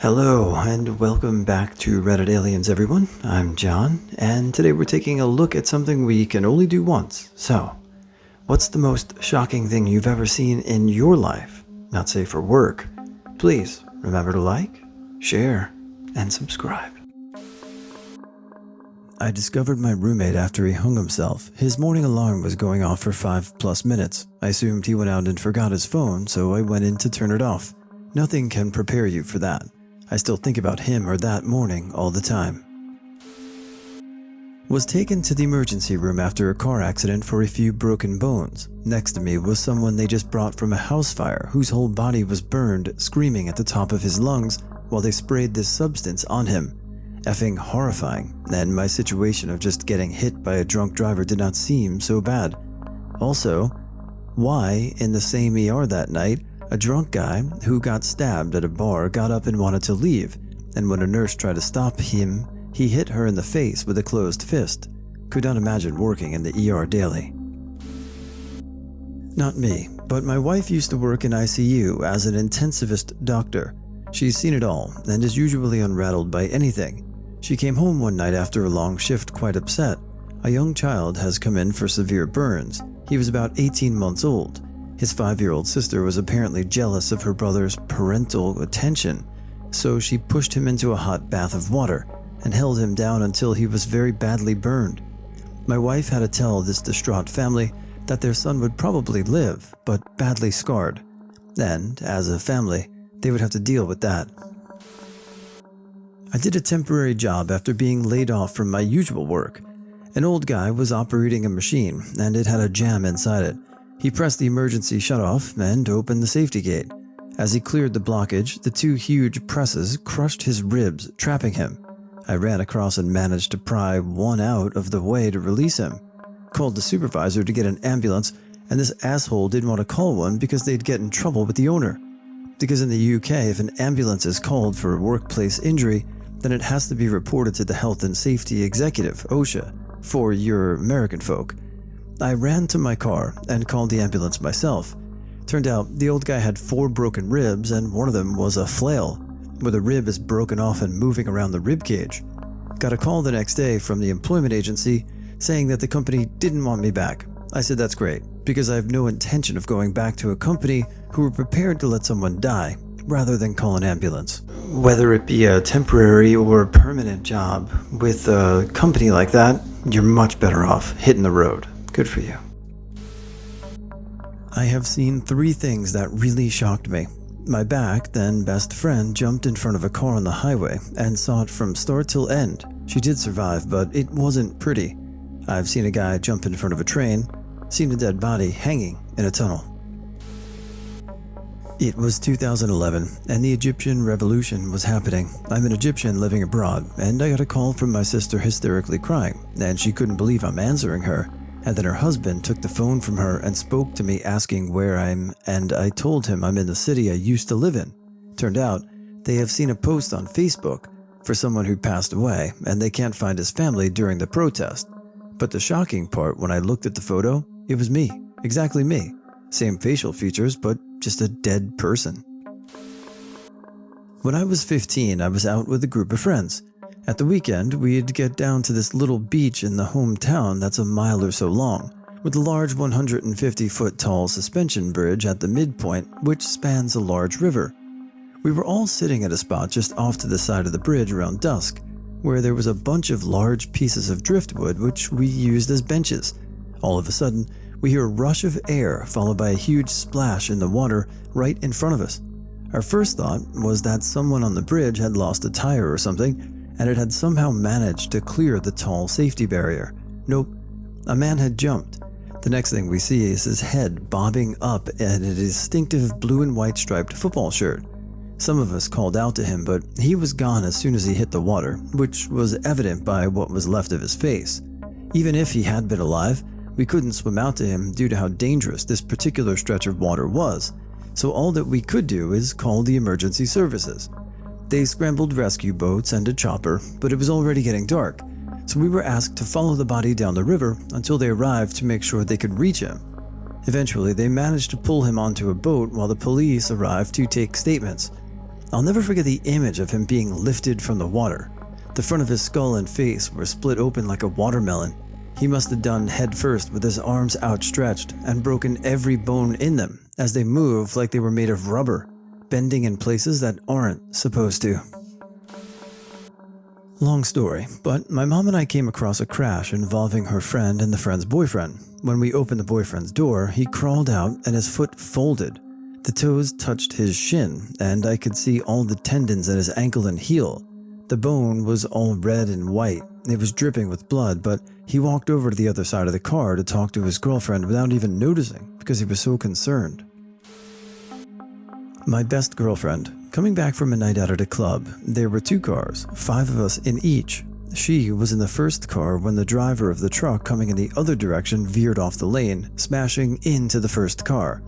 Hello, and welcome back to Reddit Aliens, everyone. I'm John, and today we're taking a look at something we can only do once. So, what's the most shocking thing you've ever seen in your life? Not safe for work. Please remember to like, share, and subscribe. I discovered my roommate after he hung himself. His morning alarm was going off for 5+ minutes. I assumed he went out and forgot his phone, so I went in to turn it off. Nothing can prepare you for that. I still think about him or that morning all the time. Was taken to the emergency room after a car accident for a few broken bones. Next to me was someone they just brought from a house fire whose whole body was burned, screaming at the top of his lungs while they sprayed this substance on him. Effing horrifying, and my situation of just getting hit by a drunk driver did not seem so bad. Also, why in the same ER that night, a drunk guy who got stabbed at a bar got up and wanted to leave, and when a nurse tried to stop him, he hit her in the face with a closed fist. Could not imagine working in the ER daily. Not me, but my wife used to work in ICU as an intensivist doctor. She's seen it all and is usually unrattled by anything. She came home one night after a long shift quite upset. A young child has come in for severe burns. He was about 18 months old. His 5-year-old sister was apparently jealous of her brother's parental attention, so she pushed him into a hot bath of water and held him down until he was very badly burned. My wife had to tell this distraught family that their son would probably live, but badly scarred, and, as a family, they would have to deal with that. I did a temporary job after being laid off from my usual work. An old guy was operating a machine, and it had a jam inside it. He pressed the emergency shutoff and opened the safety gate. As he cleared the blockage, the 2 huge presses crushed his ribs, trapping him. I ran across and managed to pry one out of the way to release him. Called the supervisor to get an ambulance, and this asshole didn't want to call one because they'd get in trouble with the owner. Because in the UK, if an ambulance is called for a workplace injury, then it has to be reported to the Health and Safety Executive, OSHA, for your American folk. I ran to my car and called the ambulance myself. Turned out the old guy had 4 broken ribs, and one of them was a flail, where the rib is broken off and moving around the rib cage. Got a call the next day from the employment agency saying that the company didn't want me back. I said that's great, because I have no intention of going back to a company who were prepared to let someone die rather than call an ambulance. Whether it be a temporary or permanent job, with a company like that, you're much better off hitting the road. Good for you. I have seen 3 things that really shocked me. My back, then best friend, jumped in front of a car on the highway and saw it from start till end. She did survive, but it wasn't pretty. I've seen a guy jump in front of a train, seen a dead body hanging in a tunnel. It was 2011, and the Egyptian revolution was happening. I'm an Egyptian living abroad, and I got a call from my sister hysterically crying, and she couldn't believe I'm answering her. And then her husband took the phone from her and spoke to me asking where I'm, and I told him I'm in the city I used to live in. Turned out, they have seen a post on Facebook for someone who passed away, and they can't find his family during the protest. But the shocking part, when I looked at the photo, it was me. Exactly me. Same facial features, but just a dead person. When I was 15, I was out with a group of friends. At the weekend, we'd get down to this little beach in the hometown that's a mile or so long, with a large 150-foot tall suspension bridge at the midpoint, which spans a large river. We were all sitting at a spot just off to the side of the bridge around dusk, where there was a bunch of large pieces of driftwood which we used as benches. All of a sudden, we hear a rush of air followed by a huge splash in the water right in front of us. Our first thought was that someone on the bridge had lost a tire or something, and it had somehow managed to clear the tall safety barrier. Nope, a man had jumped. The next thing we see is his head bobbing up in a distinctive blue and white striped football shirt. Some of us called out to him, but he was gone as soon as he hit the water, which was evident by what was left of his face. Even if he had been alive, we couldn't swim out to him due to how dangerous this particular stretch of water was, so all that we could do is call the emergency services. They scrambled rescue boats and a chopper, but it was already getting dark, so we were asked to follow the body down the river until they arrived to make sure they could reach him. Eventually, they managed to pull him onto a boat while the police arrived to take statements. I'll never forget the image of him being lifted from the water. The front of his skull and face were split open like a watermelon. He must have done head first with his arms outstretched and broken every bone in them as they moved like they were made of rubber, bending in places that aren't supposed to. Long story, but my mom and I came across a crash involving her friend and the friend's boyfriend. When we opened the boyfriend's door, he crawled out and his foot folded. The toes touched his shin, and I could see all the tendons at his ankle and heel. The bone was all red and white. It was dripping with blood, but he walked over to the other side of the car to talk to his girlfriend without even noticing because he was so concerned. My best girlfriend. Coming back from a night out at a club, there were 2 cars, 5 of us in each. She was in the first car when the driver of the truck coming in the other direction veered off the lane, smashing into the first car.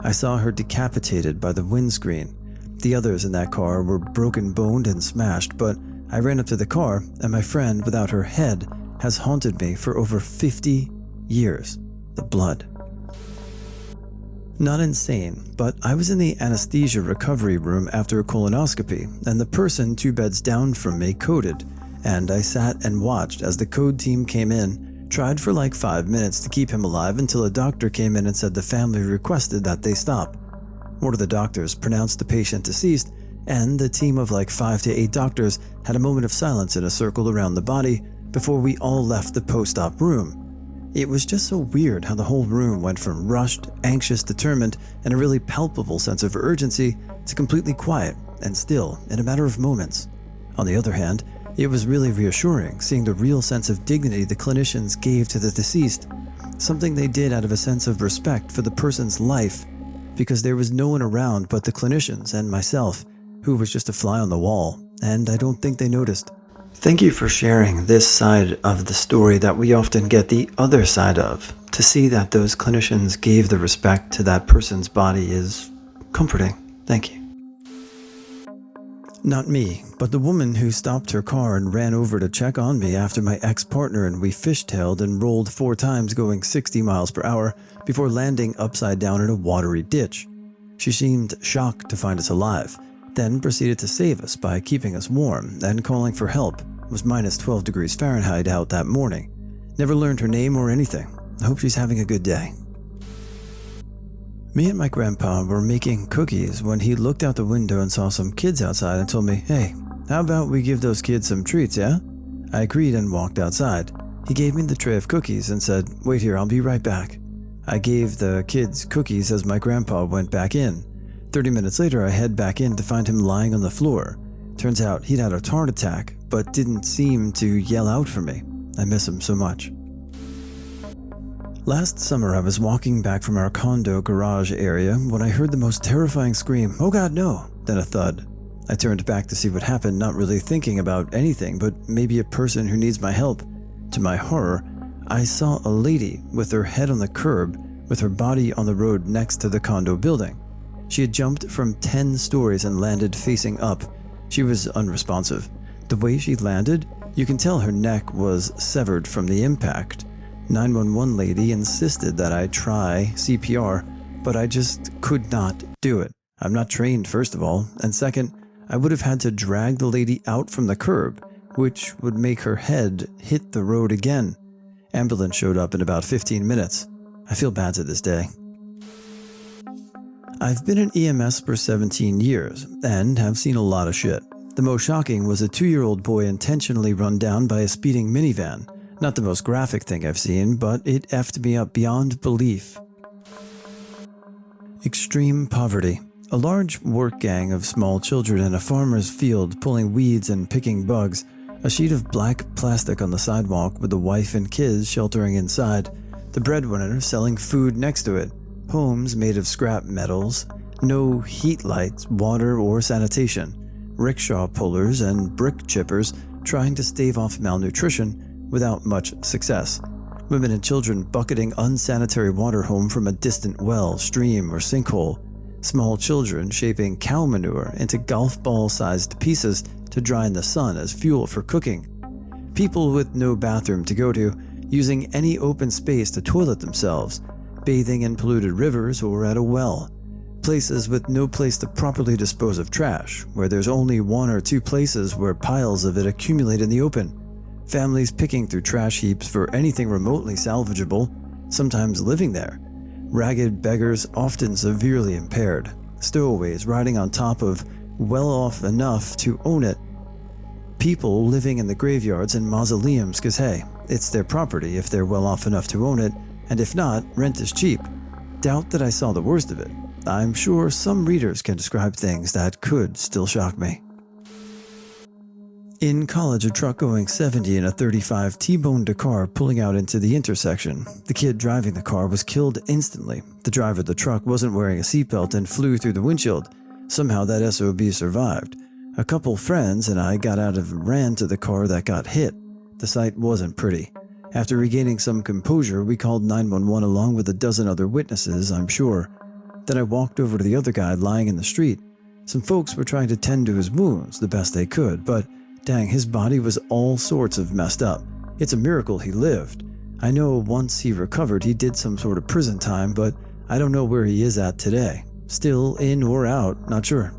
I saw her decapitated by the windscreen. The others in that car were broken boned and smashed, but I ran up to the car, and my friend without her head has haunted me for over 50 years. The blood. Not insane, but I was in the anesthesia recovery room after a colonoscopy, and the person 2 beds down from me coded, and I sat and watched as the code team came in, tried for like 5 minutes to keep him alive until a doctor came in and said the family requested that they stop. One of the doctors pronounced the patient deceased, and the team of like 5 to 8 doctors had a moment of silence in a circle around the body before we all left the post-op room. It was just so weird how the whole room went from rushed, anxious, determined, and a really palpable sense of urgency to completely quiet and still in a matter of moments. On the other hand, it was really reassuring seeing the real sense of dignity the clinicians gave to the deceased, something they did out of a sense of respect for the person's life, because there was no one around but the clinicians and myself, who was just a fly on the wall, and I don't think they noticed. Thank you for sharing this side of the story that we often get the other side of. To see that those clinicians gave the respect to that person's body is comforting. Thank you. Not me, but the woman who stopped her car and ran over to check on me after my ex-partner and we fishtailed and rolled 4 times going 60 miles per hour before landing upside down in a watery ditch. She seemed shocked to find us alive, then proceeded to save us by keeping us warm and calling for help. It was minus 12 degrees Fahrenheit out that morning. Never learned her name or anything. I hope she's having a good day. Me and my grandpa were making cookies when he looked out the window and saw some kids outside and told me, "Hey, how about we give those kids some treats, yeah?" I agreed and walked outside. He gave me the tray of cookies and said, "Wait here, I'll be right back." I gave the kids cookies as my grandpa went back in. 30 minutes later, I head back in to find him lying on the floor. Turns out he'd had a heart attack, but didn't seem to yell out for me. I miss him so much. Last summer, I was walking back from our condo garage area when I heard the most terrifying scream, "Oh God, no!" then a thud. I turned back to see what happened, not really thinking about anything, but maybe a person who needs my help. To my horror, I saw a lady with her head on the curb, with her body on the road next to the condo building. She had jumped from 10 stories and landed facing up. She was unresponsive. The way she landed, you can tell her neck was severed from the impact. 911 lady insisted that I try CPR, but I just could not do it. I'm not trained, first of all, and second, I would have had to drag the lady out from the curb, which would make her head hit the road again. Ambulance showed up in about 15 minutes. I feel bad to this day. I've been in EMS for 17 years and have seen a lot of shit. The most shocking was a 2-year-old boy intentionally run down by a speeding minivan. Not the most graphic thing I've seen, but it effed me up beyond belief. Extreme poverty. A large work gang of small children in a farmer's field pulling weeds and picking bugs. A sheet of black plastic on the sidewalk with the wife and kids sheltering inside. The breadwinner selling food next to it. Homes made of scrap metals. No heat lights, water, or sanitation. Rickshaw pullers and brick chippers trying to stave off malnutrition without much success. Women and children bucketing unsanitary water home from a distant well, stream, or sinkhole. Small children shaping cow manure into golf ball-sized pieces to dry in the sun as fuel for cooking. People with no bathroom to go to, using any open space to toilet themselves, bathing in polluted rivers or at a well. Places with no place to properly dispose of trash, where there's only one or two places where piles of it accumulate in the open. Families picking through trash heaps for anything remotely salvageable, sometimes living there. Ragged beggars, often severely impaired. Stowaways riding on top of well off enough to own it. People living in the graveyards and mausoleums because, hey, it's their property if they're well off enough to own it, and if not, rent is cheap. Doubt that I saw the worst of it. I'm sure some readers can describe things that could still shock me. In college, a truck going 70 in a 35 T-boned a car pulling out into the intersection. The kid driving the car was killed instantly. The driver of the truck wasn't wearing a seatbelt and flew through the windshield. Somehow that SOB survived. A couple friends and I got out and ran to the car that got hit. The sight wasn't pretty. After regaining some composure, we called 911 along with a dozen other witnesses, I'm sure. Then I walked over to the other guy lying in the street. Some folks were trying to tend to his wounds the best they could, but dang, his body was all sorts of messed up. It's a miracle he lived. I know once he recovered he did some sort of prison time, but I don't know where he is at today. Still in or out, not sure.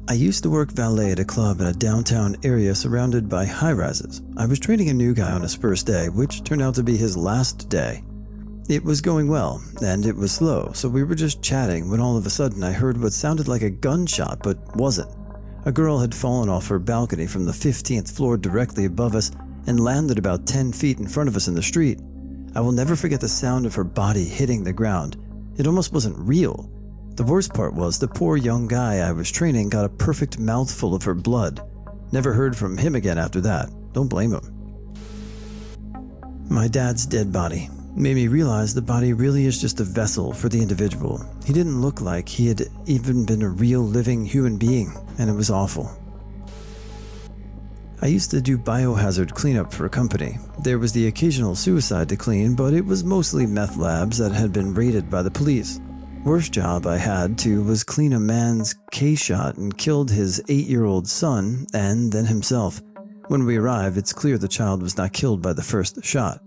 I used to work valet at a club in a downtown area surrounded by high-rises. I was training a new guy on his first day, which turned out to be his last day. It was going well, and it was slow, so we were just chatting when all of a sudden I heard what sounded like a gunshot but wasn't. A girl had fallen off her balcony from the 15th floor directly above us and landed about 10 feet in front of us in the street. I will never forget the sound of her body hitting the ground. It almost wasn't real. The worst part was the poor young guy I was training got a perfect mouthful of her blood. Never heard from him again after that. Don't blame him. My dad's dead body made me realize the body really is just a vessel for the individual. He didn't look like he had even been a real living human being, and it was awful. I used to do biohazard cleanup for a company. There was the occasional suicide to clean, but it was mostly meth labs that had been raided by the police. Worst job I had to was clean a man's K-shot and killed his 8-year-old son and then himself. When we arrived, it's clear the child was not killed by the first shot.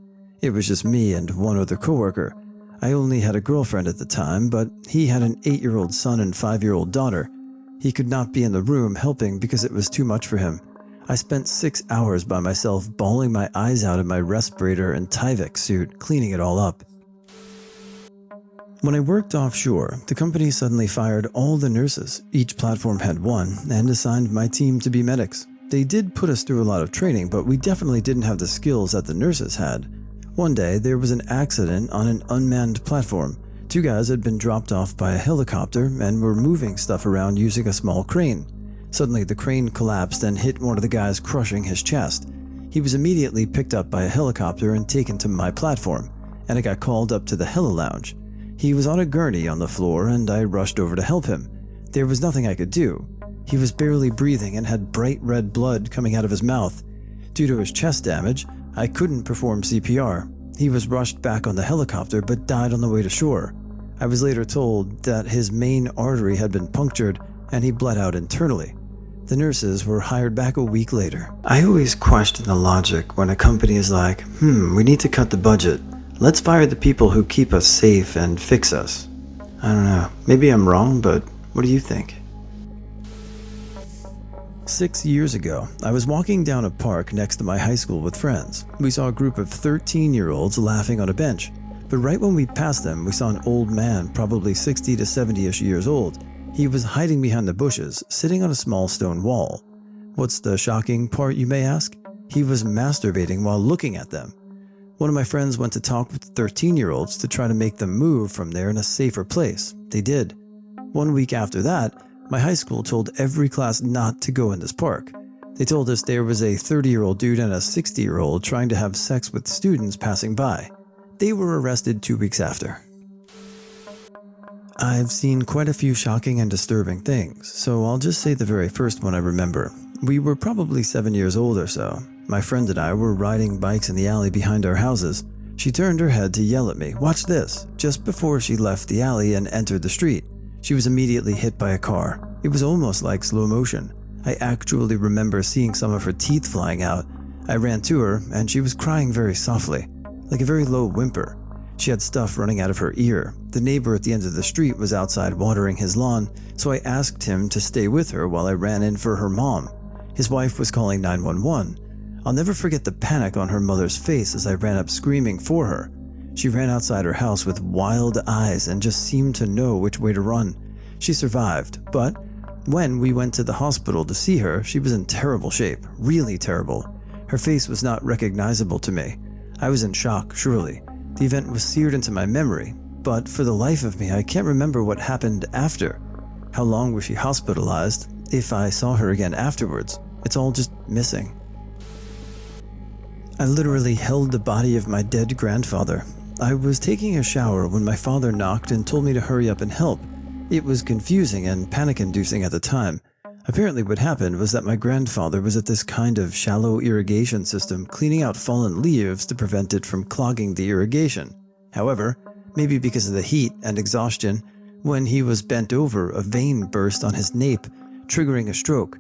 It was just me and one other coworker. I only had a girlfriend at the time, but he had an 8-year-old son and 5-year-old daughter. He could not be in the room helping because it was too much for him. I spent 6 hours by myself bawling my eyes out in my respirator and Tyvek suit, cleaning it all up. When I worked offshore, the company suddenly fired all the nurses. Each platform had one, and assigned my team to be medics. They did put us through a lot of training, but we definitely didn't have the skills that the nurses had. One day, there was an accident on an unmanned platform. 2 guys had been dropped off by a helicopter and were moving stuff around using a small crane. Suddenly, the crane collapsed and hit one of the guys, crushing his chest. He was immediately picked up by a helicopter and taken to my platform, and I got called up to the heli lounge. He was on a gurney on the floor, and I rushed over to help him. There was nothing I could do. He was barely breathing and had bright red blood coming out of his mouth. Due to his chest damage, I couldn't perform CPR. He was rushed back on the helicopter but died on the way to shore. I was later told that his main artery had been punctured and he bled out internally. The nurses were hired back a week later. I always question the logic when a company is like, we need to cut the budget. Let's fire the people who keep us safe and fix us. I don't know, maybe I'm wrong, but what do you think? 6 years ago, I was walking down a park next to my high school with friends. We saw a group of 13-year-olds laughing on a bench, but right when we passed them, we saw an old man, probably 60 to 70-ish years old. He was hiding behind the bushes, sitting on a small stone wall. What's the shocking part, you may ask? He was masturbating while looking at them. One of my friends went to talk with the 13-year-olds to try to make them move from there in a safer place. They did. 1 week after that, my high school told every class not to go in this park. They told us there was a 30-year-old dude and a 60-year-old trying to have sex with students passing by. They were arrested 2 weeks after. I've seen quite a few shocking and disturbing things, so I'll just say the very first one I remember. We were probably 7 years old or so. My friend and I were riding bikes in the alley behind our houses. She turned her head to yell at me, "Watch this," just before she left the alley and entered the street. She was immediately hit by a car. It was almost like slow motion. I actually remember seeing some of her teeth flying out. I ran to her, and she was crying very softly, like a very low whimper. She had stuff running out of her ear. The neighbor at the end of the street was outside watering his lawn, so I asked him to stay with her while I ran in for her mom. His wife was calling 911. I'll never forget the panic on her mother's face as I ran up screaming for her. She ran outside her house with wild eyes and just seemed to know which way to run. She survived, but when we went to the hospital to see her, she was in terrible shape, really terrible. Her face was not recognizable to me. I was in shock, surely. The event was seared into my memory, but for the life of me, I can't remember what happened after. How long was she hospitalized? If I saw her again afterwards, it's all just missing. I literally held the body of my dead grandfather. I was taking a shower when my father knocked and told me to hurry up and help. It was confusing and panic-inducing at the time. Apparently what happened was that my grandfather was at this kind of shallow irrigation system cleaning out fallen leaves to prevent it from clogging the irrigation. However, maybe because of the heat and exhaustion, when he was bent over, a vein burst on his nape, triggering a stroke.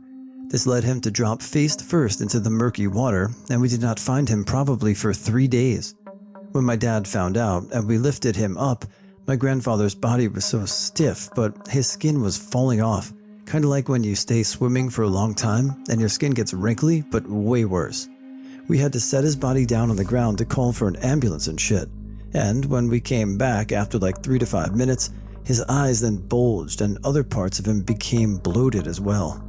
This led him to drop face first into the murky water, and we did not find him probably for 3 days. When my dad found out and we lifted him up, my grandfather's body was so stiff, but his skin was falling off, kind of like when you stay swimming for a long time and your skin gets wrinkly, but way worse. We had to set his body down on the ground to call for an ambulance and shit. And when we came back after like 3 to 5 minutes, his eyes then bulged and other parts of him became bloated as well.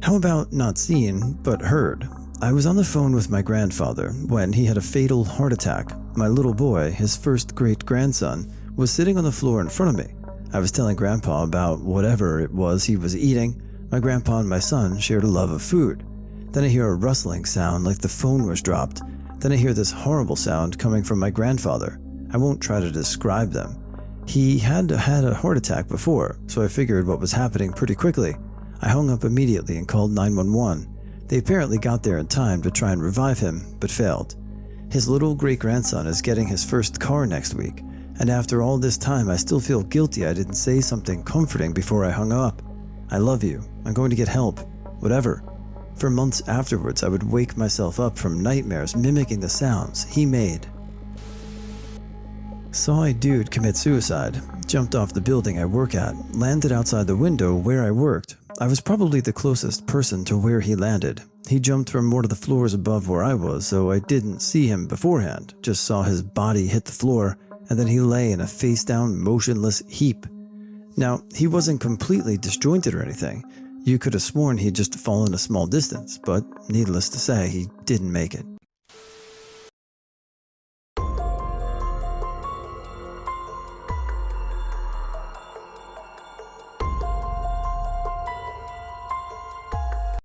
How about not seen, but heard? I was on the phone with my grandfather when he had a fatal heart attack. My little boy, his first great-grandson, was sitting on the floor in front of me. I was telling Grandpa about whatever it was he was eating. My grandpa and my son shared a love of food. Then I hear a rustling sound like the phone was dropped. Then I hear this horrible sound coming from my grandfather. I won't try to describe them. He had had a heart attack before, so I figured what was happening pretty quickly. I hung up immediately and called 911. They apparently got there in time to try and revive him, but failed. His little great-grandson is getting his first car next week, and after all this time I still feel guilty I didn't say something comforting before I hung up. I love you. I'm going to get help. Whatever. For months afterwards I would wake myself up from nightmares mimicking the sounds he made. Saw a dude commit suicide. Jumped off the building I work at, landed outside the window where I worked. I was probably the closest person to where he landed. He jumped from one of the floors above where I was, so I didn't see him beforehand, just saw his body hit the floor, and then he lay in a face-down, motionless heap. Now, he wasn't completely disjointed or anything. You could have sworn he'd just fallen a small distance, but needless to say, he didn't make it.